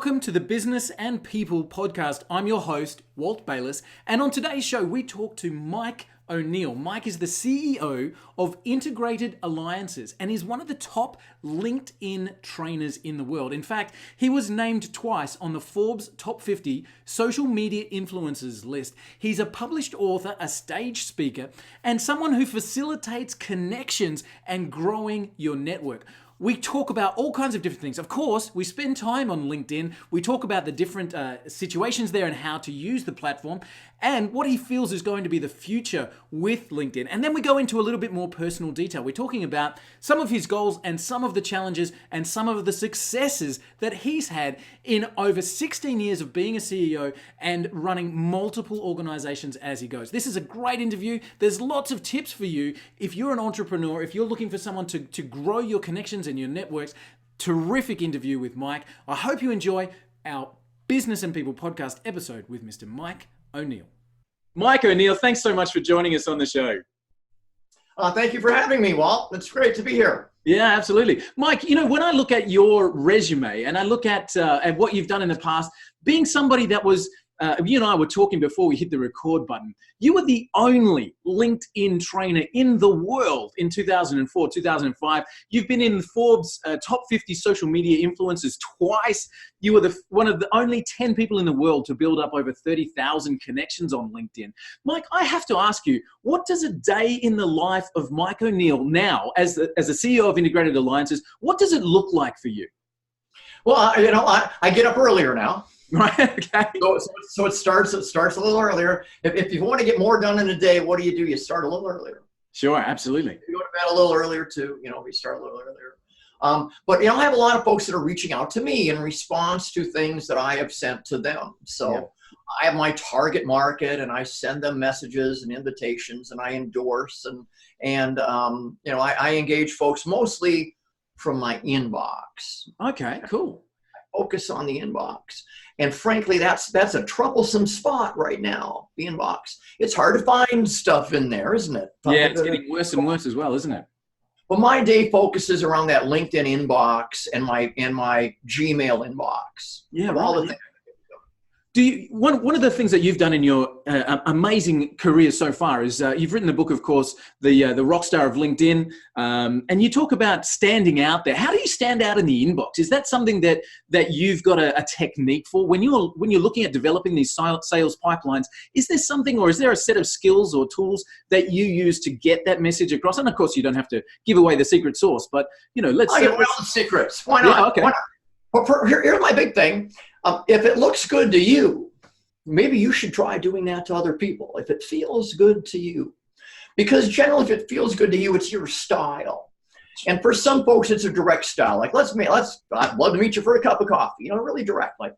Welcome to the Business and People podcast. I'm your host, Walt Bayliss, and on today's show, we talk to Mike ONeil. Mike is the CEO of Integrated Alliances, and he's one of the top LinkedIn trainers in the world. In fact, he was named twice on the Forbes Top 50 Social Media Influencers list. He's a published author, a stage speaker, and someone who facilitates connections and growing your network. We talk about all kinds of different things. Of course, we spend time on LinkedIn. We talk about the different situations there and how to use the platform and what he feels is going to be the future with LinkedIn. And then we go into a little bit more personal detail. We're talking about some of his goals and some of the challenges and some of the successes that he's had in over 16 years of being a CEO and running multiple organizations as he goes. This is a great interview. There's lots of tips for you if you're an entrepreneur, if you're looking for someone to grow your connections and your networks. Terrific interview with Mike. I hope you enjoy our Business and People podcast episode with Mr. Mike ONeil. Mike ONeil, thanks so much for joining us on the show. Thank you for having me, Walt. It's great to be here. Yeah, absolutely. Mike, you know, when I look at your resume and I look at what you've done in the past, being somebody that was, you and I were talking before we hit the record button, you were the only LinkedIn trainer in the world in 2004, 2005. You've been in Forbes Top 50 Social Media Influencers twice. You were one of the only 10 people in the world to build up over 30,000 connections on LinkedIn. Mike, I have to ask you, what does a day in the life of Mike ONeil now, as the CEO of Integrated Alliances, what does it look like for you? Well, I get up earlier now. Right. Okay. So it starts a little earlier. If you want to get more done in a day, what do? You start a little earlier. Sure, absolutely. You go to bed a little earlier too. We start a little earlier. But I have a lot of folks that are reaching out to me in response to things that I have sent to them. So yeah. I have my target market, and I send them messages and invitations, and I endorse and I engage folks mostly from my inbox. Okay, cool. Focus on the inbox. And frankly, that's a troublesome spot right now, the inbox. It's hard to find stuff in there, isn't it? Yeah, it's getting worse and worse as well, isn't it? Well, my day focuses around that LinkedIn inbox and my Gmail inbox. Yeah, right. All the things. One of the things that you've done in your amazing career so far is you've written the book, of course, the Rockstar of LinkedIn, and you talk about standing out there. How do you stand out in the inbox? Is that something that you've got a technique for when you're looking at developing these sales pipelines? Is there something, or is there a set of skills or tools that you use to get that message across? And of course, you don't have to give away the secret sauce, but let's. Give away all the secrets. Why not? Yeah, okay. Why not? Well, here's my big thing. If it looks good to you, maybe you should try doing that to other people. If it feels good to you, because generally, if it feels good to you, it's your style. And for some folks, it's a direct style. Like, I'd love to meet you for a cup of coffee. Really direct, like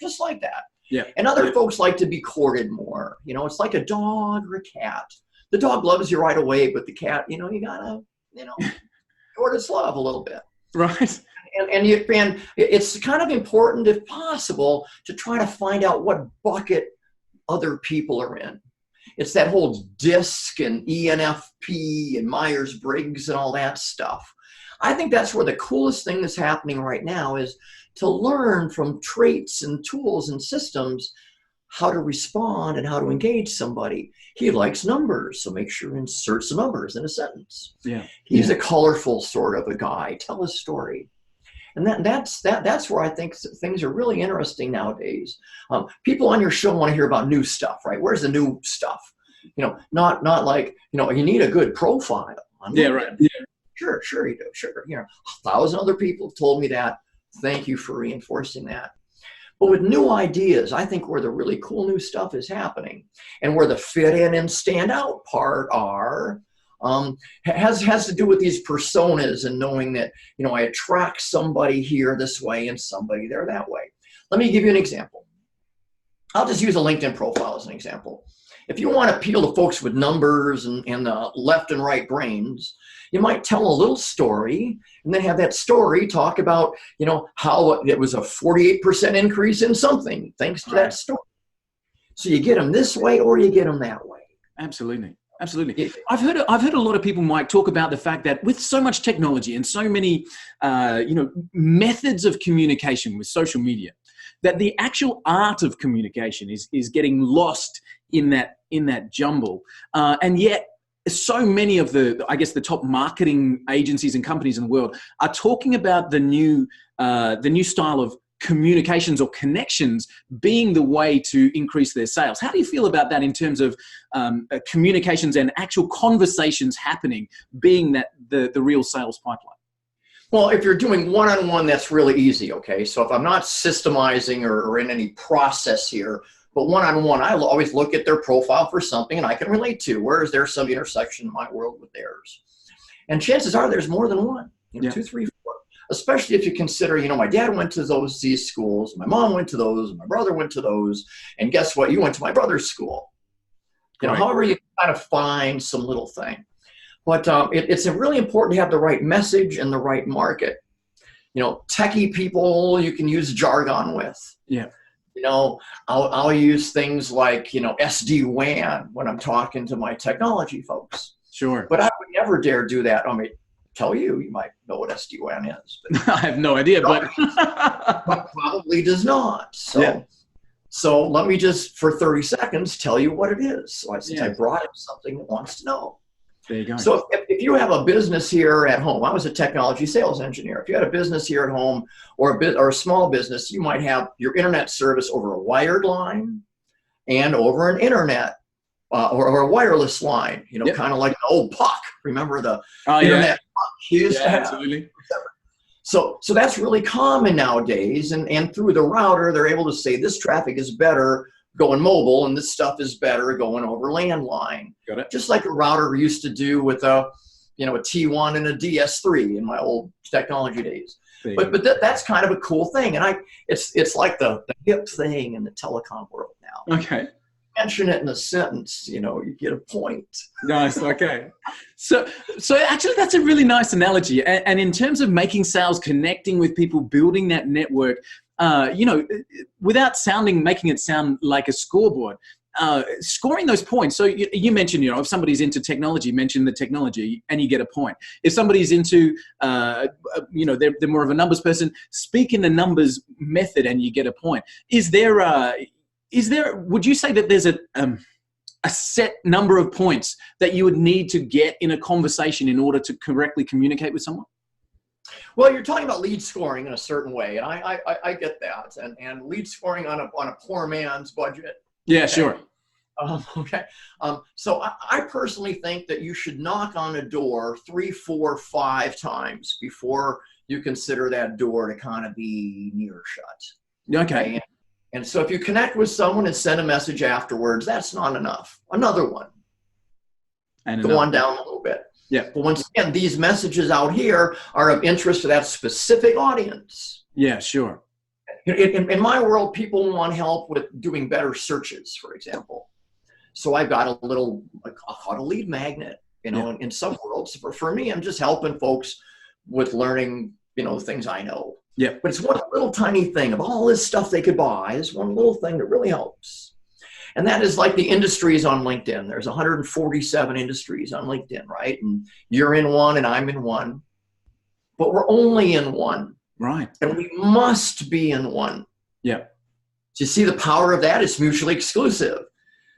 just like that. Yeah. And other folks like to be courted more. It's like a dog or a cat. The dog loves you right away, but the cat, you gotta, court its love a little bit. Right. And it's kind of important, if possible, to try to find out what bucket other people are in. It's that whole DISC and ENFP and Myers-Briggs and all that stuff. I think that's where the coolest thing that's happening right now is to learn from traits and tools and systems how to respond and how to engage somebody. He likes numbers, so make sure to insert some numbers in a sentence. Yeah. He's a colorful sort of a guy. Tell a story. And that's where I think things are really interesting nowadays. People on your show want to hear about new stuff, right? Where's the new stuff? Not like, you need a good profile. Yeah, right. Yeah. Sure you do. Sure. 1,000 other people have told me that. Thank you for reinforcing that. But with new ideas, I think where the really cool new stuff is happening and where the fit in and stand out part are, has to do with these personas and knowing that, I attract somebody here this way and somebody there that way. Let me give you an example. I'll just use a LinkedIn profile as an example. If you want to appeal to folks with numbers and left and right brains, you might tell a little story and then have that story talk about, how it was a 48% increase in something thanks to that story. So you get them this way or you get them that way. Absolutely. Absolutely. I've heard a lot of people, Mike, talk about the fact that with so much technology and so many, methods of communication with social media, that the actual art of communication is getting lost in that jumble. And yet, so many of the, I guess, the top marketing agencies and companies in the world are talking about the new style of communications or connections being the way to increase their sales. How do you feel about that in terms of communications and actual conversations happening being that the real sales pipeline? Well, if you're doing one-on-one, that's really easy, okay? So if I'm not systemizing or in any process here, but one-on-one, I'll always look at their profile for something and I can relate to. Where is there some intersection in my world with theirs? And chances are there's more than one, 2, 3, 4. Especially if you consider, my dad went to these schools, my mom went to those, my brother went to those, and guess what? You went to my brother's school. However you kind of find some little thing. But it's really important to have the right message and the right market. Techie people you can use jargon with. Yeah. I'll use things like, SD-WAN when I'm talking to my technology folks. Sure. But I would never dare do that. I mean, tell you might know what SD-WAN is. But I have no idea, but probably does not. So let me just, for 30 seconds, tell you what it is. So since I brought him something that wants to know. There you go. So if you have a business here at home, I was a technology sales engineer. If you had a business here at home or a small business, you might have your internet service over a wired line and over an internet or a wireless line, kind of like an old puck. Remember the internet puck you used to have? Absolutely. So that's really common nowadays. And through the router, they're able to say this traffic is better going mobile and this stuff is better going over landline. Got it. Just like a router used to do with a T1 and a DS3 in my old technology days. But that's kind of a cool thing. And it's like the hip thing in the telecom world now. Okay. Mention it in a sentence, you get a point. Nice. Okay. So actually that's a really nice analogy. And in terms of making sales, connecting with people, building that network, without making it sound like a scoreboard, scoring those points. So you mentioned, if somebody's into technology, mention the technology and you get a point. If somebody's into, they're more of a numbers person, speak in the numbers method and you get a point. Would you say that there's a set number of points that you would need to get in a conversation in order to correctly communicate with someone? Well, you're talking about lead scoring in a certain way, and I get that, and lead scoring on a poor man's budget. Yeah, sure. Okay. So I personally think that you should knock on a door 3, 4, 5 times before you consider that door to kind of be near shut. Okay. And so if you connect with someone and send a message afterwards, that's not enough. Another one. And go on down a little bit. Yeah. But once again, these messages out here are of interest to that specific audience. Yeah, sure. In my world, people want help with doing better searches, for example. So I've got a little, I'll call it a lead magnet, in some worlds. For me, I'm just helping folks with learning, the things I know. Yeah. But it's one little tiny thing of all this stuff they could buy is one little thing that really helps. And that is like the industries on LinkedIn. There's 147 industries on LinkedIn, right? And you're in one and I'm in one, but we're only in one. Right. And we must be in one. Yeah. Do you see the power of that? It's mutually exclusive.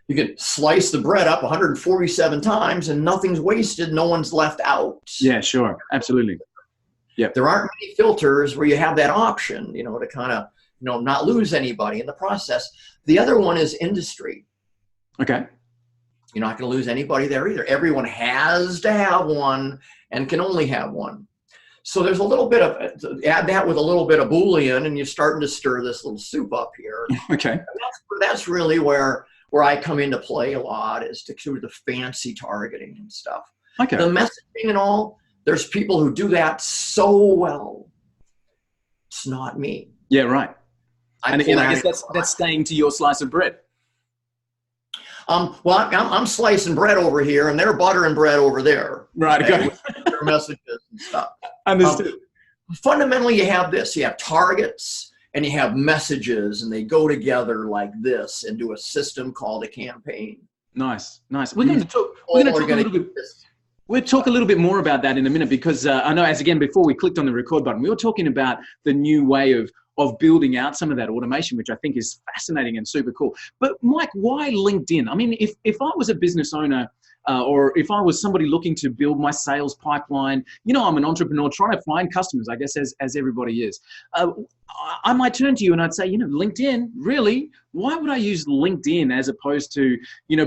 You can slice the bread up 147 times and nothing's wasted. No one's left out. Yeah, sure. Absolutely. Yeah. There aren't many filters where you have that option, to kind of, not lose anybody in the process. The other one is industry. Okay. You're not going to lose anybody there either. Everyone has to have one and can only have one. So there's a little bit of, add that with a little bit of Boolean and you're starting to stir this little soup up here. Okay. And that's really where I come into play a lot, is to do the fancy targeting and stuff. Okay. The messaging and all, there's people who do that so well. It's not me. Yeah, right. And again, I guess that's staying to your slice of bread. Well, I'm slicing bread over here, and they're buttering bread over there. Right. Okay. With their messages and stuff. Understood. Fundamentally, you have this. You have targets, and you have messages, and they go together like this into a system called a campaign. Nice, nice. We're going to talk. We're going to talk a little bit. We'll talk a little bit more about that in a minute, because I know, as again, before we clicked on the record button, we were talking about the new way of of building out some of that automation, which I think is fascinating and super cool. But Mike, why LinkedIn? I mean, if I was a business owner, or if I was somebody looking to build my sales pipeline, I'm an entrepreneur trying to find customers, I guess, as everybody is. I might turn to you and I'd say, LinkedIn, really? Why would I use LinkedIn as opposed to,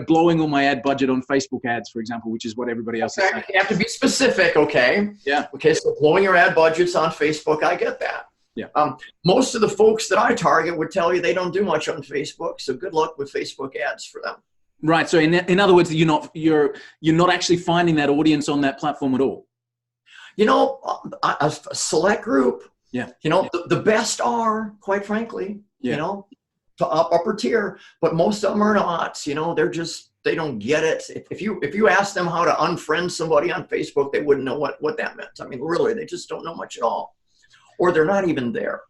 blowing all my ad budget on Facebook ads, for example, which is what everybody else is saying? You have to be specific, okay? Yeah. Okay, so blowing your ad budgets on Facebook, I get that. Yeah. Most of the folks that I target would tell you they don't do much on Facebook, so good luck with Facebook ads for them. Right. So in other words, you're not actually finding that audience on that platform at all. A select group. Yeah. The best are, quite frankly, to upper tier, but most of them are not. They don't get it. If you ask them how to unfriend somebody on Facebook, they wouldn't know what that meant. I mean, really, they just don't know much at all, or they're not even there.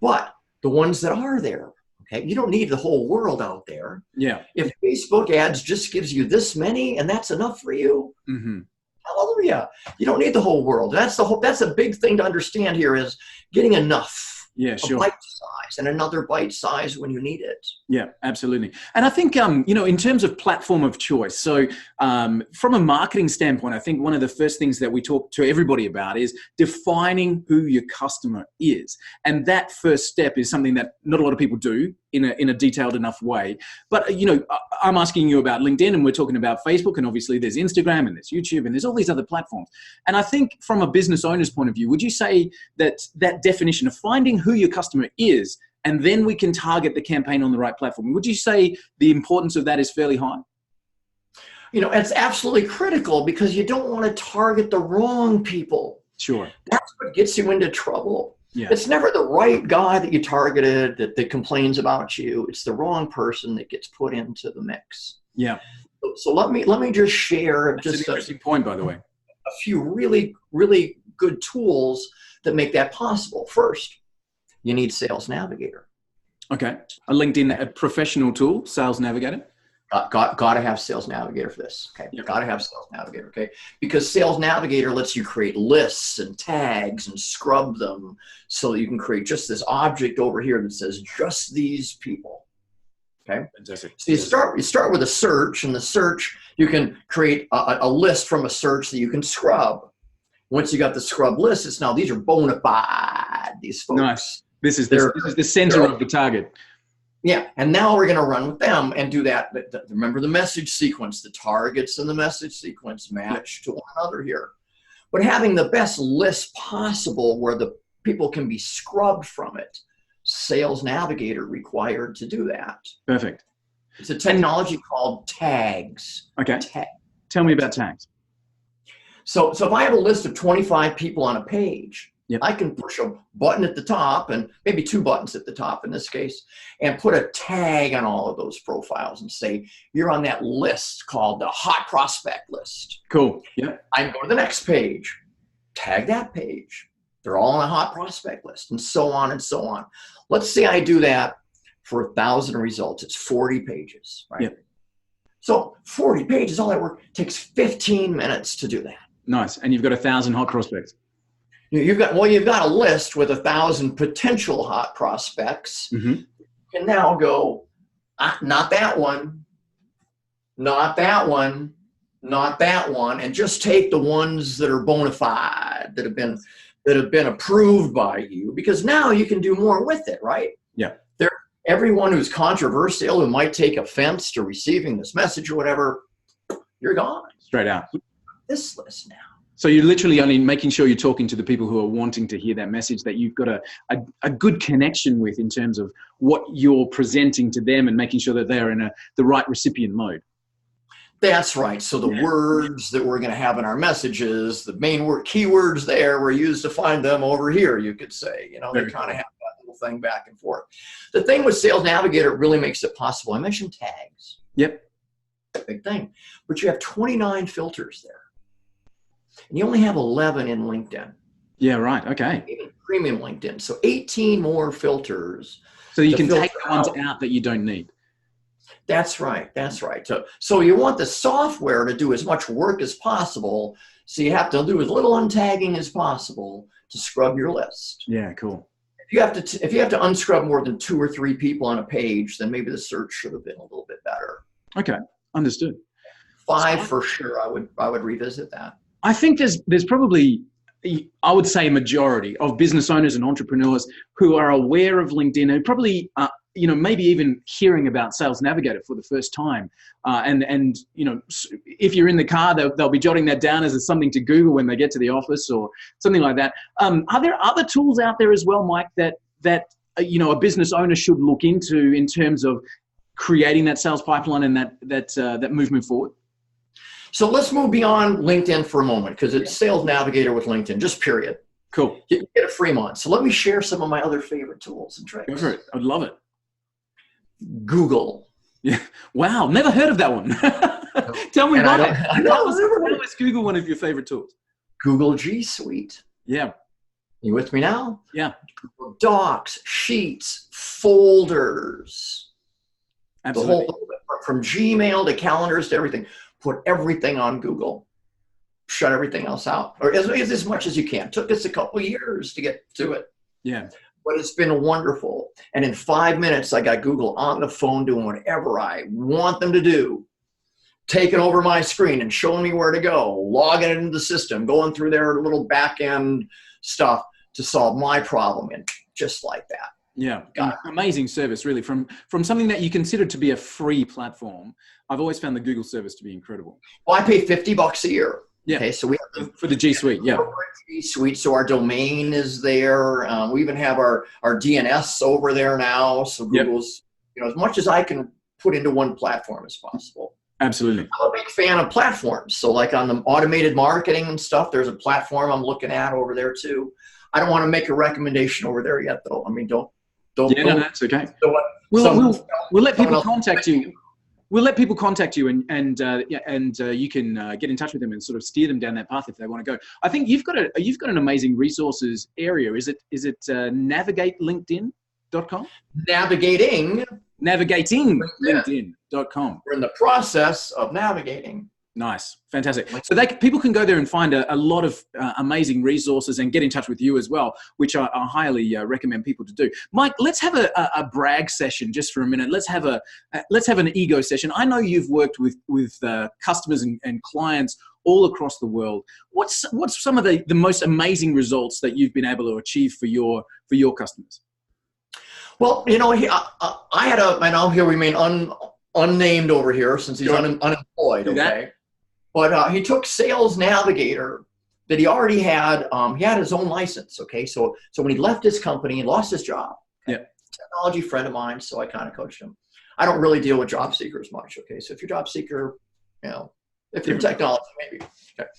But the ones that are there. Okay, you don't need the whole world out there. Yeah. If Facebook ads just gives you this many and that's enough for you, hallelujah. You don't need the whole world. That's a big thing to understand here is getting enough. Yeah, sure. A bite size and another bite size when you need it. Yeah, absolutely. And I think, in terms of platform of choice, so from a marketing standpoint, I think one of the first things that we talk to everybody about is defining who your customer is. And that first step is something that not a lot of people do in a detailed enough way. But, I'm asking you about LinkedIn and we're talking about Facebook, and obviously there's Instagram and there's YouTube and there's all these other platforms. And I think from a business owner's point of view, would you say that definition of finding who your customer is, and then we can target the campaign on the right platform, would you say the importance of that is fairly high? It's absolutely critical because you don't want to target the wrong people. Sure. That's what gets you into trouble. Yeah. It's never the right guy that you targeted that complains about you. It's the wrong person that gets put into the mix. Yeah. So let me just share That's an interesting point, by the way. A few really, really good tools that make that possible. First, you need Sales Navigator. Okay. A LinkedIn professional tool, Sales Navigator. Got to have Sales Navigator for this. Okay. Yep. Got to have Sales Navigator. Okay. Because Sales Navigator lets you create lists and tags and scrub them so that you can create just this object over here that says just these people. Okay. Fantastic. So you start with a search, and the search, you can create a list from a search that you can scrub. Once you got the scrub list, it's now these are bona fide, these folks. Nice. This is the center of the target. Yeah, and now we're going to run with them and do that. Remember the message sequence, the targets and the message sequence match to one another here. But having the best list possible where the people can be scrubbed from it, Sales Navigator required to do that. Perfect. It's a technology called tags. Okay. Tell me about tags. So if I have a list of 25 people on a page, yep, I can push a button at the top, and maybe two buttons at the top in this case, and put a tag on all of those profiles and say, you're on that list called the hot prospect list. Cool. Yeah. I can go to the next page, tag that page. They're all on a hot prospect list, and so on and so on. Let's say I do that for 1,000 results. It's 40 pages, right? Yep. So 40 pages, all that work takes 15 minutes to do that. Nice. And you've got 1,000 hot prospects. You've got a list with 1,000 potential hot prospects. Mm-hmm. You can now go, not that one, not that one, not that one, and just take the ones that are bona fide, that have been approved by you, because now you can do more with it, right? Yeah. Everyone who's controversial, who might take offense to receiving this message or whatever, you're gone. Straight out. This list now. So you're literally only making sure you're talking to the people who are wanting to hear that message that you've got a good connection with in terms of what you're presenting to them, and making sure that they're in the right recipient mode. That's right. So the words that we're going to have in our messages, the main keywords there, were used to find them over here, you could say. They kind of have that little thing back and forth. The thing with Sales Navigator really makes it possible. I mentioned tags. Yep. Big thing. But you have 29 filters there. And you only have 11 in LinkedIn. Yeah, right. Okay. Even premium LinkedIn. So 18 more filters. So you can take the ones out that you don't need. That's right. That's right. So you want the software to do as much work as possible. So you have to do as little untagging as possible to scrub your list. Yeah, cool. if you have to unscrub more than 2 or 3 people on a page, then maybe the search should have been a little bit better. Okay, understood. 5 for sure. I would revisit that. I think there's probably, I would say, a majority of business owners and entrepreneurs who are aware of LinkedIn and probably, maybe even hearing about Sales Navigator for the first time. And if you're in the car, they'll be jotting that down as something to Google when they get to the office or something like that. Are there other tools out there as well, Mike, that a business owner should look into in terms of creating that sales pipeline and that movement forward? So let's move beyond LinkedIn for a moment, because it's Sales Navigator with LinkedIn, just period. Cool. You get a free month. So let me share some of my other favorite tools and tricks. Go for it. I'd love it. Google. Yeah. Wow. Never heard of that one. Tell me about it. How is Google one of your favorite tools? Google G Suite. Yeah. You with me now? Yeah. Google Docs, Sheets, folders. Absolutely. The whole, from Gmail to calendars to everything. Put everything on Google. Shut everything else out, or as much as you can. Took us a couple of years to get to it. Yeah. But it's been wonderful. And in 5 minutes, I got Google on the phone doing whatever I want them to do. Taking over my screen and showing me where to go, logging it into the system, going through their little back end stuff to solve my problem. And just like that. Yeah, amazing service, really. From something that you consider to be a free platform, I've always found the Google service to be incredible. Well, I pay $50 a year. Yeah. Okay, so we have for the G Suite. Yeah. G Suite. So our domain is there. We even have our DNS over there now. So Google's, as much as I can put into one platform as possible. Absolutely. I'm a big fan of platforms. So like on the automated marketing and stuff, there's a platform I'm looking at over there too. I don't want to make a recommendation over there yet, though. I mean, don't. No, that's okay. We'll let people contact you. We'll let people contact you, and you can get in touch with them and sort of steer them down that path if they want to go. I think you've got an amazing resources area. Is it navigatelinkedin.com? Navigatinglinkedin.com. We're in the process of navigating. Nice. Fantastic. So people can go there and find a lot of amazing resources and get in touch with you as well, which I highly recommend people to do. Mike, let's have a brag session just for a minute. Let's have an ego session. I know you've worked with customers and clients all across the world. What's some of the most amazing results that you've been able to achieve for your customers? Well, I had and he'll remain unnamed over here since he's unemployed. Okay. But he took Sales Navigator that he already had. He had his own license. Okay. So when he left his company, he lost his job. Okay? Yeah. Technology friend of mine. So I kind of coached him. I don't really deal with job seekers much. Okay. So if you're a job seeker, if you're technology, maybe. Okay.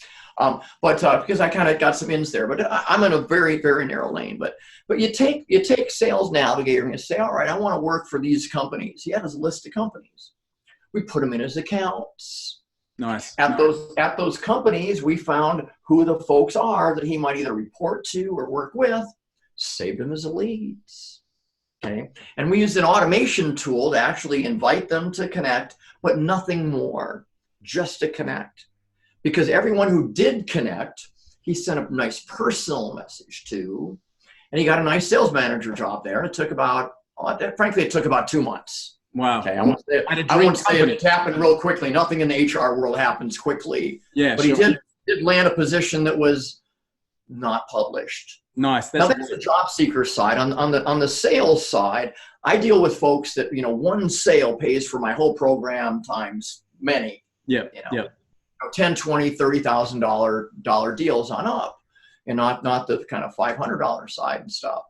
But because I kind of got some ins there, but I'm in a very, very narrow lane. But you take Sales Navigator and you say, all right, I want to work for these companies. He had his list of companies. We put them in his accounts. Nice. At those companies, we found who the folks are that he might either report to or work with, saved them as leads. Okay. And we used an automation tool to actually invite them to connect, but nothing more, just to connect. Because everyone who did connect, he sent a nice personal message to, and he got a nice sales manager job there. And it took about 2 months. Wow. Okay, I won't say it happened real quickly. Nothing in the HR world happens quickly. Yeah, but he did land a position that was not published. Nice. That's the job seeker side. On the sales side, I deal with folks that one sale pays for my whole program times many. Yeah. $10, $20, $30,000 deals on up, and not the kind of $500 side and stuff.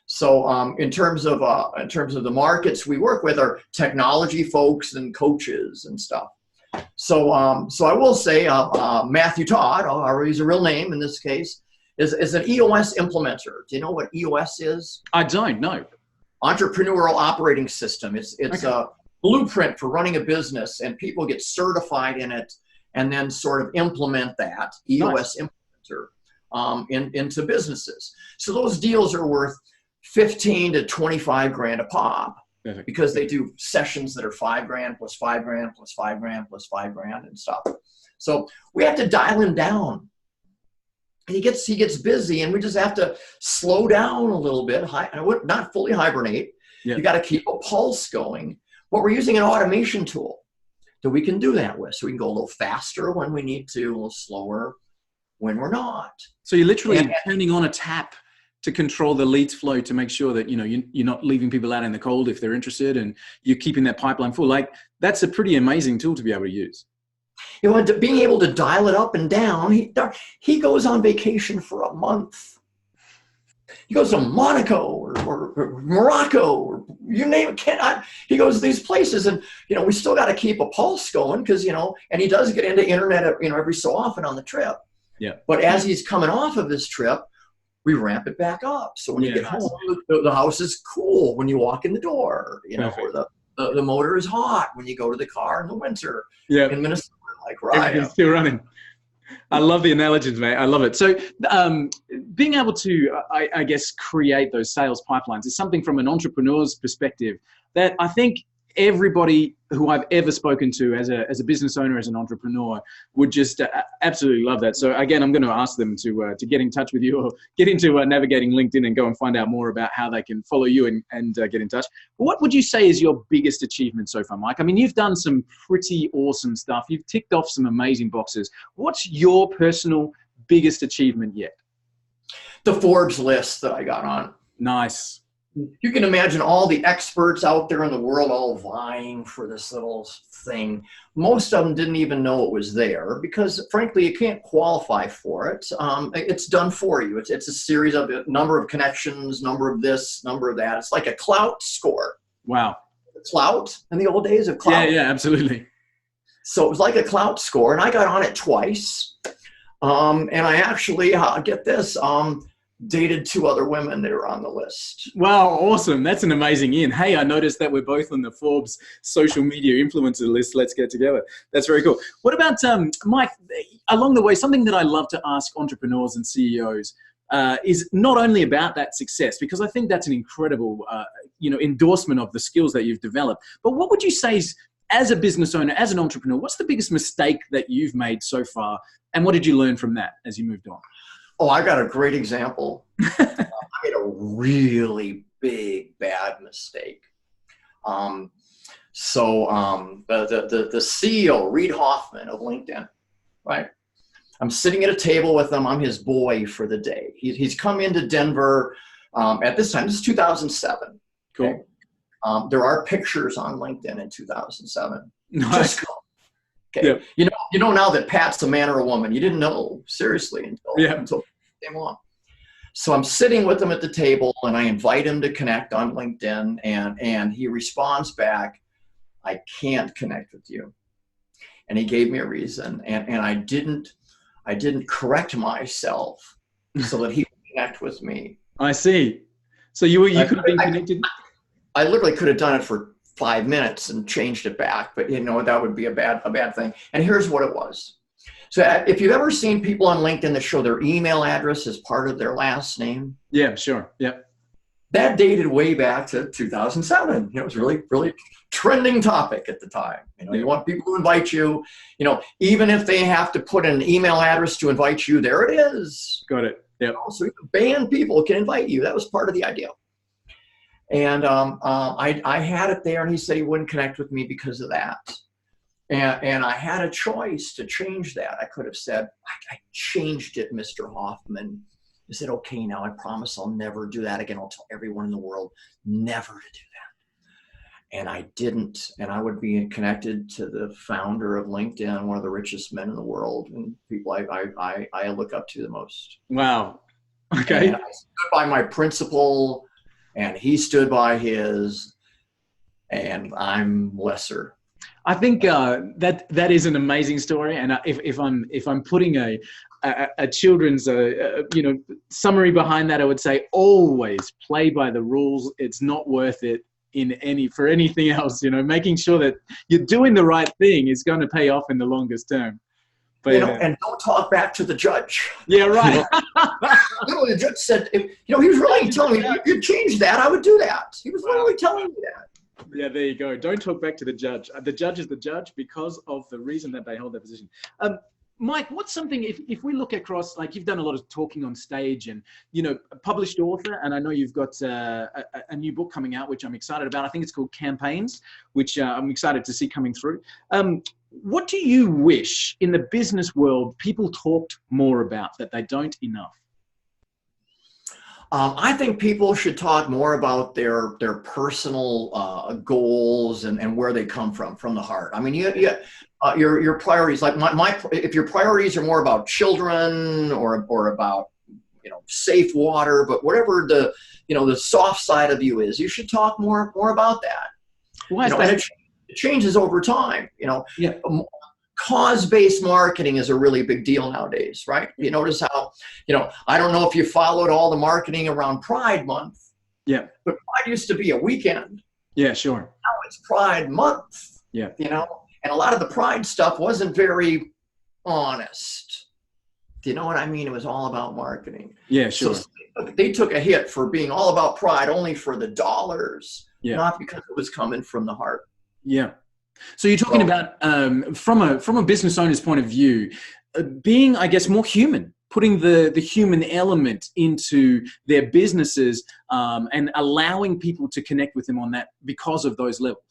So in terms of the markets we work with are technology folks and coaches and stuff. So I will say Matthew Todd, or he's a real name in this case, is an EOS implementer. Do you know what EOS is? I don't know. Entrepreneurial Operating System. It's a blueprint for running a business, and people get certified in it and then sort of implement that EOS implementer into businesses. So those deals are worth 15 to 25 grand a pop. Perfect. Because they do sessions that are 5 grand plus 5 grand plus 5 grand plus 5 grand and stuff. So we have to dial him down. he gets busy, and we just have to slow down a little bit, not fully hibernate. Yeah. You got to keep a pulse going. But we're using an automation tool that we can do that with. So we can go a little faster when we need to, a little slower when we're not. So you're literally turning on a tap to control the leads flow to make sure that, you're not leaving people out in the cold if they're interested, and you're keeping that pipeline full. Like, that's a pretty amazing tool to be able to use. Being able to dial it up and down. He goes on vacation for a month. He goes to Monaco or Morocco, or you name it. He goes to these places, and we still got to keep a pulse going, because and he does get into internet every so often on the trip. Yeah. But as he's coming off of his trip, we ramp it back up. So when you get home, the house is cool when you walk in the door. Or the motor is hot when you go to the car in the winter. Yeah. In Minnesota, right? Everything's still running. I love the analogies, mate. I love it. So being able to, I guess, create those sales pipelines is something from an entrepreneur's perspective that I think everybody who I've ever spoken to as a business owner, as an entrepreneur, would just absolutely love that. So again, I'm going to ask them to get in touch with you, or get into navigating LinkedIn and go and find out more about how they can follow you and get in touch. What would you say is your biggest achievement so far, Mike? I mean, you've done some pretty awesome stuff. You've ticked off some amazing boxes. What's your personal biggest achievement yet? The Forbes list that I got on. Nice. You can imagine all the experts out there in the world all vying for this little thing. Most of them didn't even know it was there, because frankly, you can't qualify for it. It's done for you. It's a series of a number of connections, number of this, number of that. It's like a clout score. Wow. Clout in the old days of clout. Yeah, absolutely. So it was like a clout score, and I got on it twice. And I actually, get this, dated 2 other women that are on the list. Wow, awesome. That's an amazing in. Hey, I noticed that we're both on the Forbes Social Media Influencer list. Let's get together. That's very cool. What about, Mike, along the way, something that I love to ask entrepreneurs and CEOs is not only about that success, because I think that's an incredible, endorsement of the skills that you've developed, but what would you say is, as a business owner, as an entrepreneur, what's the biggest mistake that you've made so far? And what did you learn from that as you moved on? Oh, I got a great example. I made a really big, bad mistake. The CEO, Reid Hoffman of LinkedIn, right? I'm sitting at a table with him. I'm his boy for the day. He's come into Denver at this time. This is 2007. Cool. Okay? There are pictures on LinkedIn in 2007. Nice. Just okay. Yeah. You know now that Pat's a man or a woman. You didn't know seriously until it came along. So I'm sitting with him at the table, and I invite him to connect on LinkedIn, and he responds back, "I can't connect with you." And he gave me a reason, and I didn't correct myself so that he would connect with me. I see. So you could have been connected. I literally could have done it for 5 minutes and changed it back, but that would be a bad thing. And here's what it was. So if you've ever seen people on LinkedIn that show their email address as part of their last name. Yeah, sure. Yeah. That dated way back to 2007. It was really, really trending topic at the time. You want people to invite you, even if they have to put an email address to invite you, there it is. Got it. Yeah. So banned people can invite you. That was part of the idea. And I had it there, and he said he wouldn't connect with me because of that. And I had a choice to change that. I could have said, I changed it, Mr. Hoffman. I said, okay, now I promise I'll never do that again. I'll tell everyone in the world never to do that. And I didn't. And I would be connected to the founder of LinkedIn, one of the richest men in the world, and people I look up to the most. Wow. Okay. And I stood by my principle, and he stood by his, and I'm lesser. I think that is an amazing story, and if I'm putting a children's summary behind that, I would say always play by the rules. It's not worth it for anything else. Making sure that you're doing the right thing is going to pay off in the longest term. But, and don't talk back to the judge. Yeah, right. The judge said, he was really telling me, if you change that, I would do that. He was literally telling me that. Yeah, there you go. Don't talk back to the judge. The judge is the judge because of the reason that they hold their position. Mike, what's something, if we look across, like you've done a lot of talking on stage and, a published author, and I know you've got a new book coming out, which I'm excited about. I think it's called Campaigns, which I'm excited to see coming through. What do you wish in the business world people talked more about that they don't enough? I think people should talk more about their personal goals and where they come from the heart. I mean, your priorities, like if your priorities are more about children or about safe water, but whatever the soft side of you is, you should talk more about that. Why is that? And it changes over time. Yeah. Cause-based marketing is a really big deal nowadays, right? You notice how, I don't know if you followed all the marketing around Pride Month. Yeah. But Pride used to be a weekend. Yeah, sure. Now it's Pride Month. Yeah. And a lot of the Pride stuff wasn't very honest. Do you know what I mean? It was all about marketing. Yeah, sure. So they took a hit for being all about Pride only for the dollars, not because it was coming from the heart. Yeah. So you're talking about from a business owner's point of view, being, I guess, more human, putting the human element into their businesses and allowing people to connect with them on that because of those levels.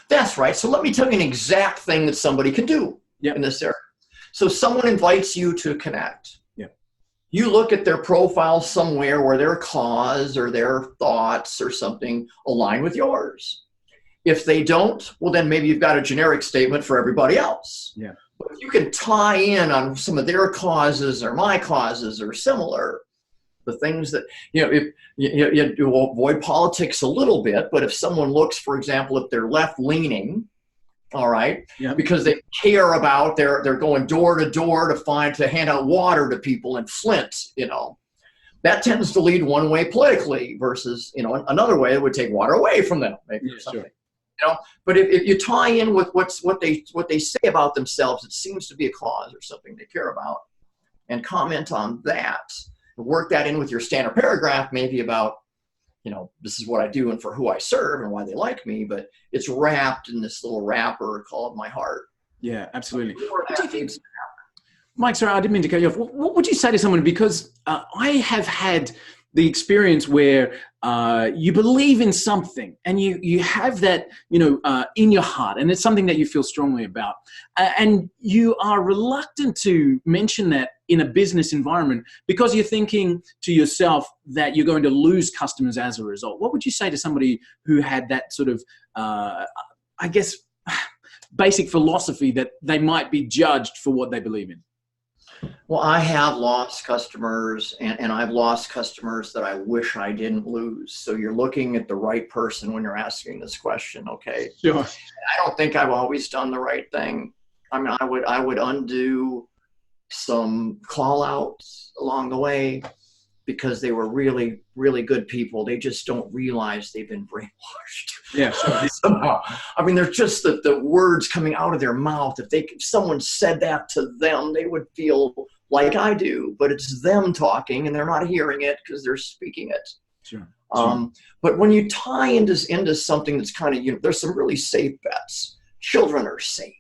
That's right. So let me tell you an exact thing that somebody can do in this area. So someone invites you to connect. Yeah. You look at their profile somewhere where their cause or their thoughts or something align with yours. If they don't, well, then maybe you've got a generic statement for everybody else. Yeah. But if you can tie in on some of their causes or my causes or similar, the things that, if you avoid politics a little bit, but if someone looks, for example, if they're left leaning, all right, because they care about, they're going door to door to hand out water to people in Flint, that tends to lead one way politically versus, another way it would take water away from them, maybe or something. Sure. But if you tie in with what they say about themselves, it seems to be a cause or something they care about, and comment on that, work that in with your standard paragraph, maybe about, this is what I do and for who I serve and why they like me, but it's wrapped in this little wrapper called my heart. Yeah, absolutely. What do you think, Mike, sorry, I didn't mean to cut you off. What would you say to someone, because I have had the experience where you believe in something and you have that, in your heart, and it's something that you feel strongly about, and you are reluctant to mention that in a business environment because you're thinking to yourself that you're going to lose customers as a result. What would you say to somebody who had that sort of, I guess, basic philosophy that they might be judged for what they believe in? Well, I have lost customers, and I've lost customers that I wish I didn't lose. So you're looking at the right person when you're asking this question, okay? Sure. I don't think I've always done the right thing. I mean, I would undo some call-outs along the way because they were really, really good people. They just don't realize they've been brainwashed. Yeah, sure. Somehow. I mean, they're just the words coming out of their mouth. If someone said that to them, they would feel like I do, but it's them talking and they're not hearing it because they're speaking it. Sure. But when you tie into something that's kind of, there's some really safe bets. Children are safe.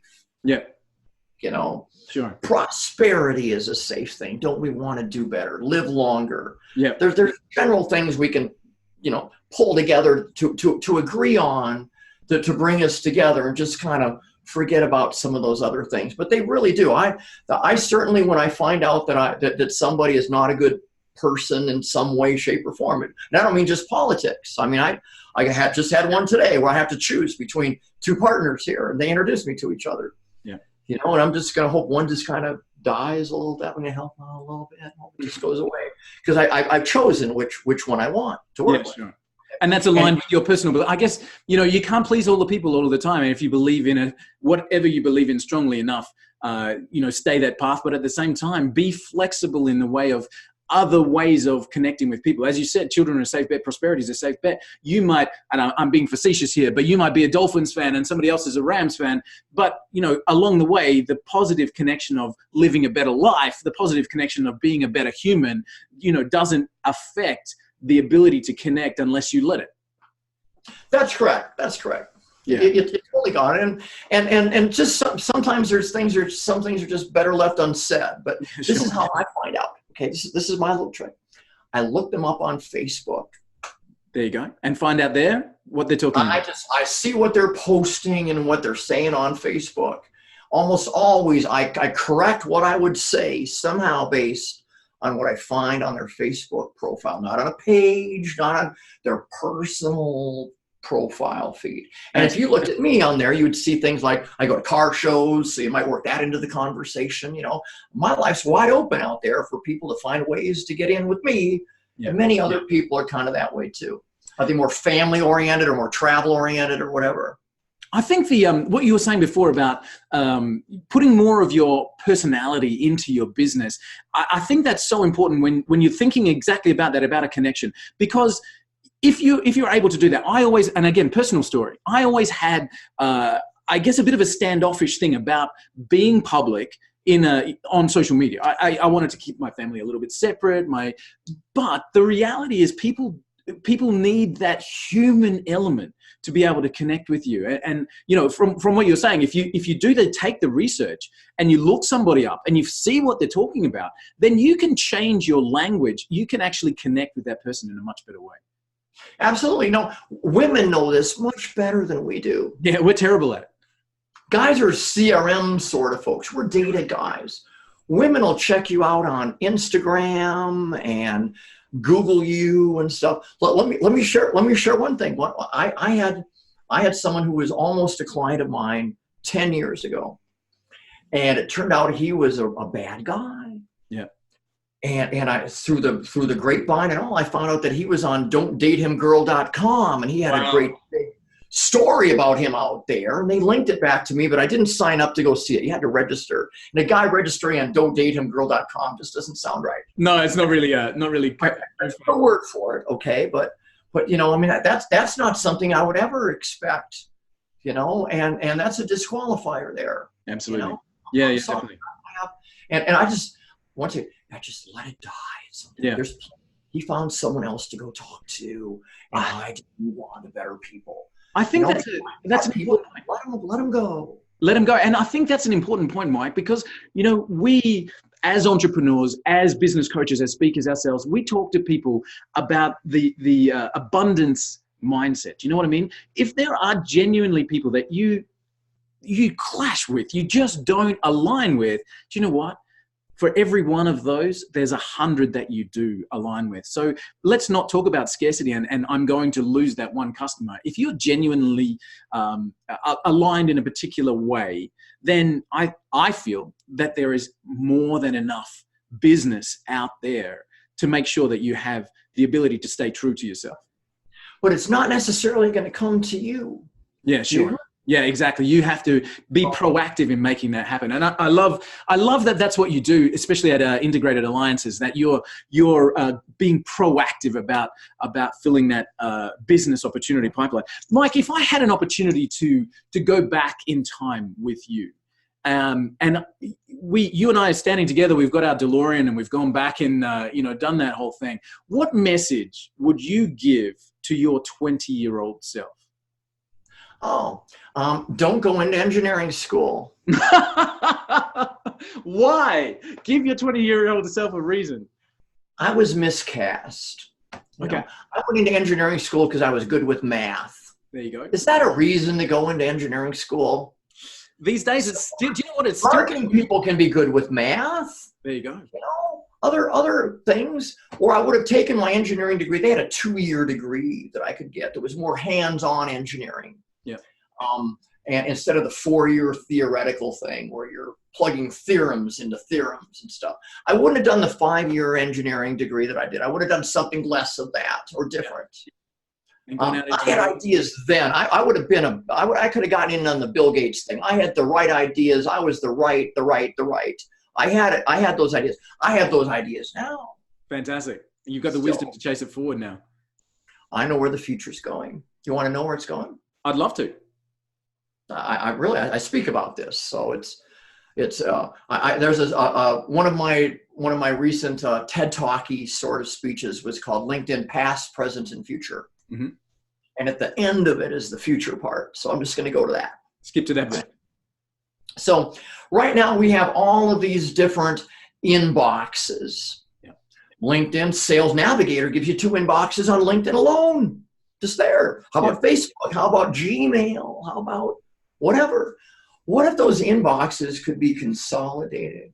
Yeah. Sure. Prosperity is a safe thing. Don't we want to do better? Live longer. Yeah. There's general things we can, pull together to agree on to bring us together and just kind of forget about some of those other things. But they really do. I certainly, when I find out that somebody is not a good person in some way, shape, or form, and I don't mean just politics. I mean, I just had one today where I have to choose between two partners here, and they introduced me to each other. Yeah. And I'm just going to hope one just kind of dies a little bit. I'm going to help out a little bit. Hope it just goes away because I've chosen which one I want to work with. Sure. And that's aligned with your personal belief. I guess, you can't please all the people all of the time. And if you believe in whatever you believe in strongly enough, stay that path. But at the same time, be flexible in the way of other ways of connecting with people. As you said, children are a safe bet, prosperity is a safe bet. You might, and I'm being facetious here, but you might be a Dolphins fan and somebody else is a Rams fan. But, along the way, the positive connection of living a better life, the positive connection of being a better human, doesn't affect the ability to connect unless you let it. That's correct. That's correct. Yeah. It's totally gone. And just sometimes some things are just better left unsaid. But this Sure. is how I find out. Okay, this is my little trick. I look them up on Facebook. There you go. And find out there what they're talking about. I see what they're posting and what they're saying on Facebook. Almost always I correct what I would say somehow based on what I find on their Facebook profile, not on a page, not on their personal profile feed. And if you looked at me on there, you would see things like I go to car shows, so you might work that into the conversation. You know, my life's wide open out there for people to find ways to get in with me. Yeah. And many other people are kind of that way too. Are they more family oriented or more travel oriented or whatever? I think the what you were saying before about putting more of your personality into your business, I think that's so important when you're thinking exactly about that, about a connection. Because if you're able to do that, I always, and again, personal story, I always had, I guess, a bit of a standoffish thing about being public on social media. I wanted to keep my family a little bit separate. But the reality is people need that human element to be able to connect with you. And you know, from what you're saying, if you take the research and you look somebody up and you see what they're talking about, then you can change your language. You can actually connect with that person in a much better way. Absolutely. No, women know this much better than we do. Yeah, we're terrible at it. Guys are CRM sort of folks. We're data guys. Women will check you out on Instagram and Google you and stuff. Let me share one thing. I had someone who was almost a client of mine 10 years ago, and it turned out he was a bad guy. Yeah. And I through the grapevine and all, I found out that he was on don'tdatehimgirl.com, and he had a great big story about him out there, and they linked it back to me, but I didn't sign up to go see it. You had to register, and a guy registering on don'tdatehimgirl.com just doesn't sound right. No, it's not really. There's no word for it, okay, but you know, I mean, that's not something I would ever expect, you know, and that's a disqualifier there. Absolutely. You know? Yeah, definitely. And I just want to let it die. Yeah. He found someone else to go talk to, and I didn't want the better people. I think that's an important point. Let them go. Let them go. And I think that's an important point, Mike, because, you know, we as entrepreneurs, as business coaches, as speakers ourselves, we talk to people about the abundance mindset. You know what I mean? If there are genuinely people that you clash with, you just don't align with, do you know what? For every one of those, there's 100 that you do align with. So let's not talk about scarcity and I'm going to lose that one customer. If you're genuinely aligned in a particular way, then I feel that there is more than enough business out there to make sure that you have the ability to stay true to yourself. But it's not necessarily going to come to you. Yeah, sure. Yeah, exactly. You have to be proactive in making that happen. And I love that that's what you do, especially at Integrated Alliances, that you're being proactive about filling that business opportunity pipeline. Mike, if I had an opportunity to go back in time with you, and you and I are standing together, we've got our DeLorean and we've gone back and done that whole thing. What message would you give to your 20-year-old self? Don't go into engineering school. Why? Give your 20-year-old self a reason. I was miscast. Okay. I went into engineering school because I was good with math. There you go. Is that a reason to go into engineering school? These days, it's still, do you know what it's marketing people can be good with math. There you go. You know, other things. Or I would have taken my engineering degree. They had a 2-year degree that I could get that was more hands-on engineering. Yeah. And instead of the 4-year theoretical thing where you're plugging theorems into theorems and stuff, I wouldn't have done the 5-year engineering degree that I did. I would have done something less of that or different. I had ideas then. I would have been I could have gotten in on the Bill Gates thing. I had the right ideas. I was the right. I had those ideas. I have those ideas now. Fantastic. You've got the wisdom to chase it forward now. I know where the future's going. You want to know where it's going? I'd love to. I speak about this, so there's one of my recent TED Talky sort of speeches was called LinkedIn Past, Present, and Future. Mm-hmm. And at the end of it is the future part. So I'm just going to go to that. Skip to that bit. So right now we have all of these different inboxes. Yeah. LinkedIn Sales Navigator gives you 2 inboxes on LinkedIn alone. Just there. How about Facebook? How about Gmail? How about whatever? What if those inboxes could be consolidated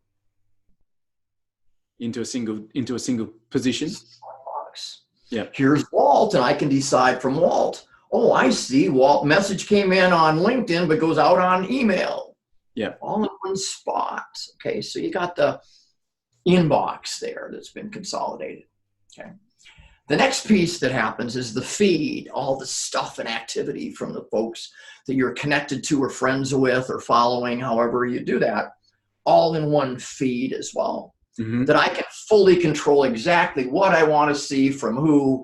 into a single position? Box. Yeah. Here's Walt, and I can decide from Walt. Oh, I see. Walt message came in on LinkedIn, but goes out on email. Yeah. All in one spot. Okay, so you got the inbox there that's been consolidated. Okay. The next piece that happens is the feed, all the stuff and activity from the folks that you're connected to or friends with or following, however you do that, all in one feed as well. Mm-hmm. That I can fully control exactly what I want to see from who.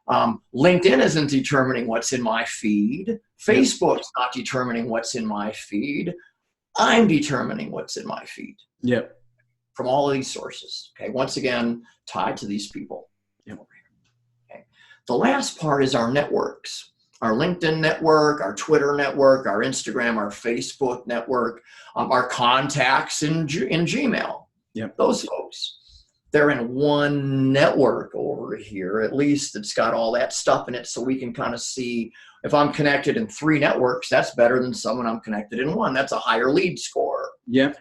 LinkedIn isn't determining what's in my feed. Facebook's not determining what's in my feed. I'm determining what's in my feed. Yep. From all of these sources. Okay. Once again, tied to these people. Yep. Okay. The last part is our networks. Our LinkedIn network, our Twitter network, our Instagram, our Facebook network, our contacts in Gmail. Yep. Those folks. They're in one network over here, at least it's got all that stuff in it, so we can kind of see if I'm connected in 3 networks, that's better than someone I'm connected in 1. That's a higher lead score. Yeah.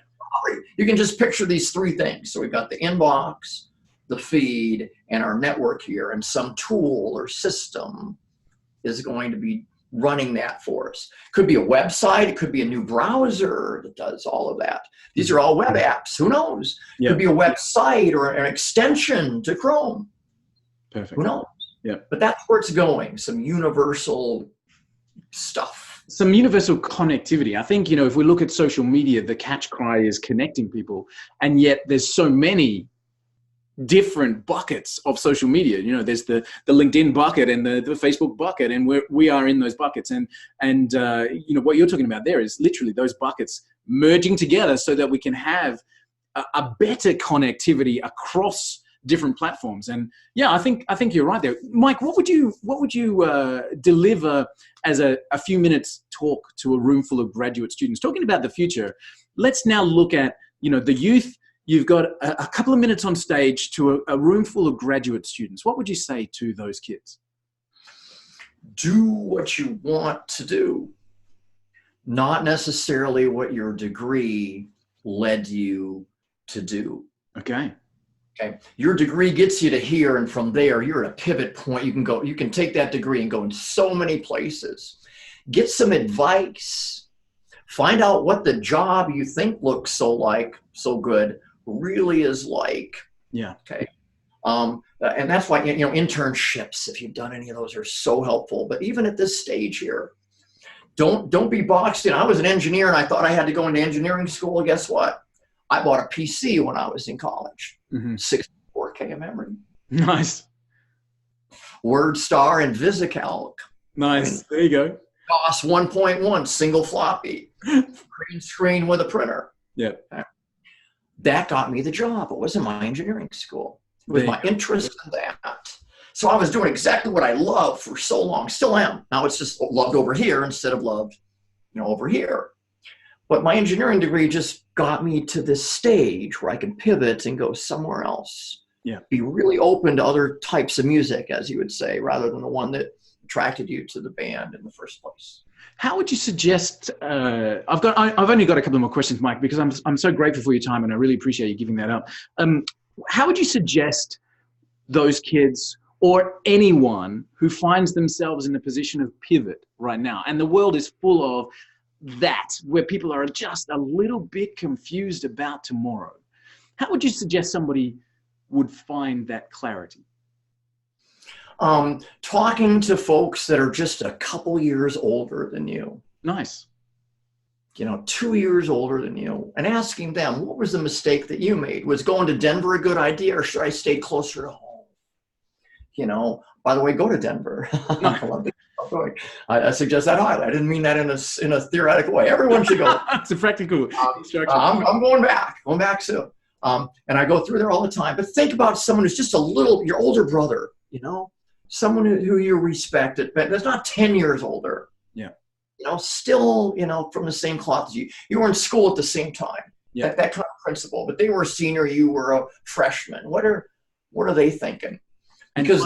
You can just picture these 3 things. So we've got the inbox, the feed, and our network here, and some tool or system is going to be running that for us. Could be a website, it could be a new browser that does all of that. These are all web apps, who knows? Yeah. Could be a website or an extension to Chrome. Perfect. Who knows? Yeah. But that's where it's going, some universal stuff. Some universal connectivity. I think, if we look at social media, the catch cry is connecting people, and yet there's so many different buckets of social media. There's the LinkedIn bucket and the Facebook bucket, and we are in those buckets. And what you're talking about there is literally those buckets merging together so that we can have a better connectivity across different platforms. And yeah, I think you're right there, Mike. What would you deliver as a few minutes talk to a room full of graduate students talking about the future? Let's now look at the youth. You've got a couple of minutes on stage to a room full of graduate students. What would you say to those kids? Do what you want to do, not necessarily what your degree led you to do. Okay. Your degree gets you to here, and from there, you're at a pivot point. You can take that degree and go in so many places. Get some advice. Find out what the job you think looks so good really is like. Yeah. Okay. And that's why, internships, if you've done any of those, are so helpful. But even at this stage here, don't be boxed in. I was an engineer and I thought I had to go into engineering school. Guess what? I bought a PC when I was in college. 64K of memory. Nice. WordStar and VisiCalc. Nice. There you go. DOS 1.1, single floppy, green screen with a printer. Yeah. That got me the job. It wasn't my engineering school. It was my interest in that. So I was doing exactly what I loved for so long. Still am. Now it's just loved over here instead of loved, over here. But my engineering degree just got me to this stage where I can pivot and go somewhere else. Yeah. Be really open to other types of music, as you would say, rather than the one that attracted you to the band in the first place. How would you suggest? I've only got a couple more questions, Mike, because I'm so grateful for your time and I really appreciate you giving that up. How would you suggest those kids or anyone who finds themselves in a position of pivot right now, and the world is full of that, where people are just a little bit confused about tomorrow? How would you suggest somebody would find that clarity? Talking to folks that are just a couple years older than you. Nice. 2 years older than you, and asking them, what was the mistake that you made? Was going to Denver a good idea, or should I stay closer to home? By the way, go to Denver. I suggest that highly. I didn't mean that in a theoretical way. Everyone should go. It's a practical instruction. I'm going back soon. And I go through there all the time. But think about someone who's just your older brother, someone who you respect, but that's not 10 years older. Yeah. Still, from the same cloth as you. You were in school at the same time. Yeah. That kind of principle. But they were a senior, you were a freshman. What are they thinking? Because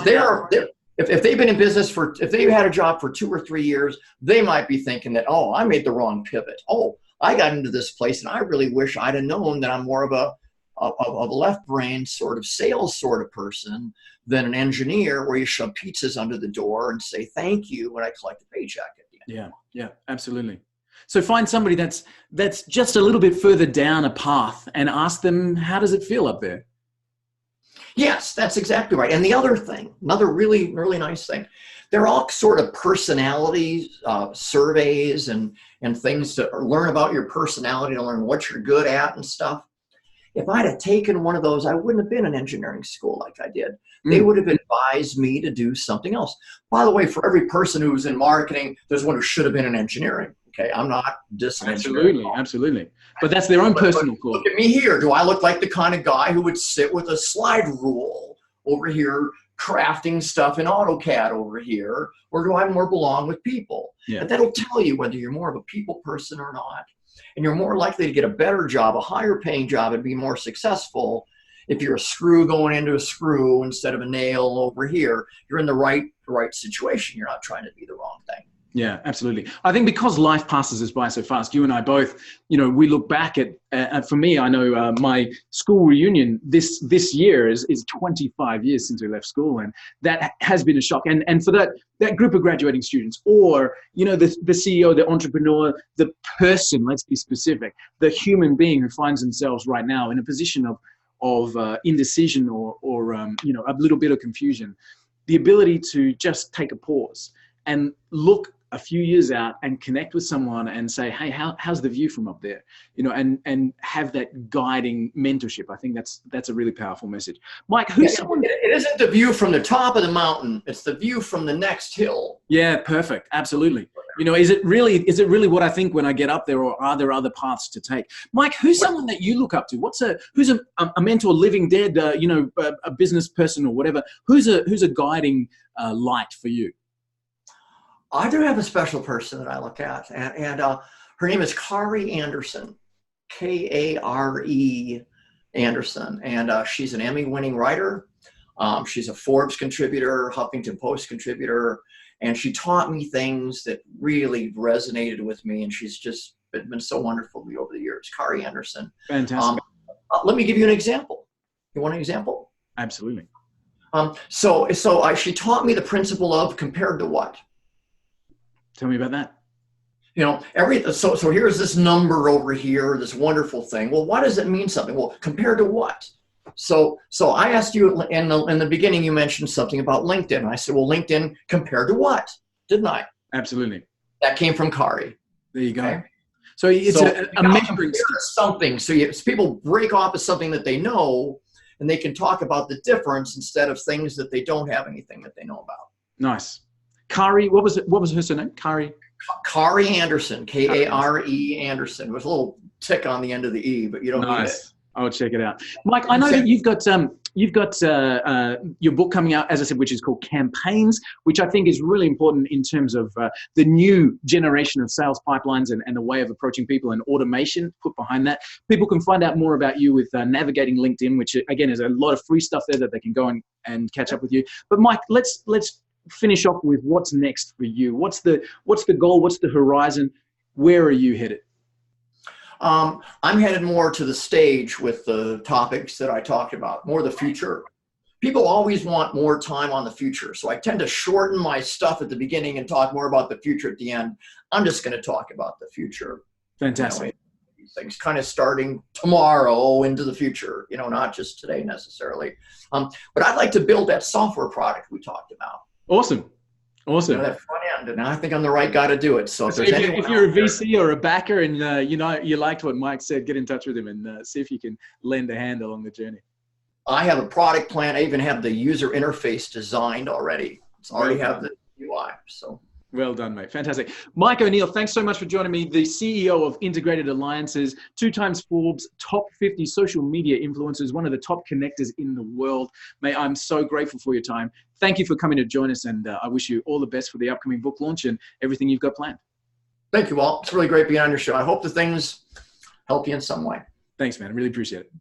if they've been in business if they've had a job for 2 or 3 years, they might be thinking that, oh, I made the wrong pivot. Oh, I got into this place and I really wish I'd have known that I'm more of a left brain sort of sales sort of person than an engineer where you shove pizzas under the door and say thank you when I collect a paycheck at the end. Yeah, absolutely. So find somebody that's just a little bit further down a path and ask them, how does it feel up there? Yes, that's exactly right. And the other thing, another really, really nice thing, they're all sort of personality surveys and things to learn about your personality, to learn what you're good at and stuff. If I'd have taken one of those, I wouldn't have been in engineering school like I did. They would have advised me to do something else. By the way, for every person who was in marketing, there's one who should have been in engineering. Okay, I'm not dissing engineering. Absolutely. But that's their own personal call. Look at me here. Do I look like the kind of guy who would sit with a slide rule over here, crafting stuff in AutoCAD over here, or do I more belong with people? Yeah. And that'll tell you whether you're more of a people person or not. And you're more likely to get a better job, a higher paying job, and be more successful if you're a screw going into a screw instead of a nail over here. You're in the right situation. You're not trying to be the wrong thing. Yeah, absolutely. I think because life passes us by so fast, you and I both, we look back at for me, I know my school reunion this year is 25 years since we left school. And that has been a shock. And for that group of graduating students, or, the CEO, the entrepreneur, the person, let's be specific, the human being who finds themselves right now in a position of indecision or a little bit of confusion, the ability to just take a pause and look a few years out and connect with someone and say, hey, how's the view from up there? And have that guiding mentorship. I think that's a really powerful message. Mike, it isn't the view from the top of the mountain, it's the view from the next hill. Yeah, perfect. Absolutely. Is it really what I think when I get up there, or are there other paths to take? Mike, who's someone that you look up to? Who's a mentor, living, dead, a business person or whatever? Who's a guiding light for you? I do have a special person that I look at, and her name is Kari Anderson, Kare Anderson, and she's an Emmy-winning writer. She's a Forbes contributor, Huffington Post contributor, and she taught me things that really resonated with me, and she's just been so wonderful to me over the years. Kari Anderson. Fantastic. Let me give you an example. You want an example? Absolutely. So she taught me the principle of compared to what? Tell me about that. So here's this number over here, this wonderful thing. Well, why does it mean something? Well, compared to what? So I asked you in the beginning, you mentioned something about LinkedIn. I said, well, LinkedIn compared to what? Didn't I? Absolutely. That came from Kari. There you go. Okay? So it's a measuring something. So people break off of something that they know, and they can talk about the difference instead of things that they don't have anything that they know about. Nice. Kari, what was her surname? Kari Anderson, Kare Anderson. With a little tick on the end of the E, but you don't need it. I'll check it out. Mike, I know that you've got your book coming out, as I said, which is called Campaigns, which I think is really important in terms of the new generation of sales pipelines and the way of approaching people, and automation put behind that. People can find out more about you with navigating LinkedIn, which again is a lot of free stuff there that they can go and catch up with you. But Mike, let's finish off with what's next for you. What's the goal? What's the horizon? Where are you headed? I'm headed more to the stage with the topics that I talked about, more the future. People always want more time on the future. So I tend to shorten my stuff at the beginning and talk more about the future at the end. I'm just going to talk about the future. Fantastic. Things kind of starting tomorrow into the future, not just today necessarily. But I'd like to build that software product we talked about. Awesome. That front end, and I think I'm the right guy to do it. So if you're a VC or a backer and you liked what Mike said, get in touch with him and see if you can lend a hand along the journey. I have a product plan. I even have the user interface designed already. It's already have the UI. So well done, mate. Fantastic. Mike ONeil, thanks so much for joining me. The CEO of Integrated Alliances, 2 times Forbes top 50 social media influencers, one of the top connectors in the world. Mate, I'm so grateful for your time. thank you for coming to join us, and I wish you all the best for the upcoming book launch and everything you've got planned. Thank you, Walt. It's really great being on your show. I hope the things help you in some way. Thanks, man. I really appreciate it.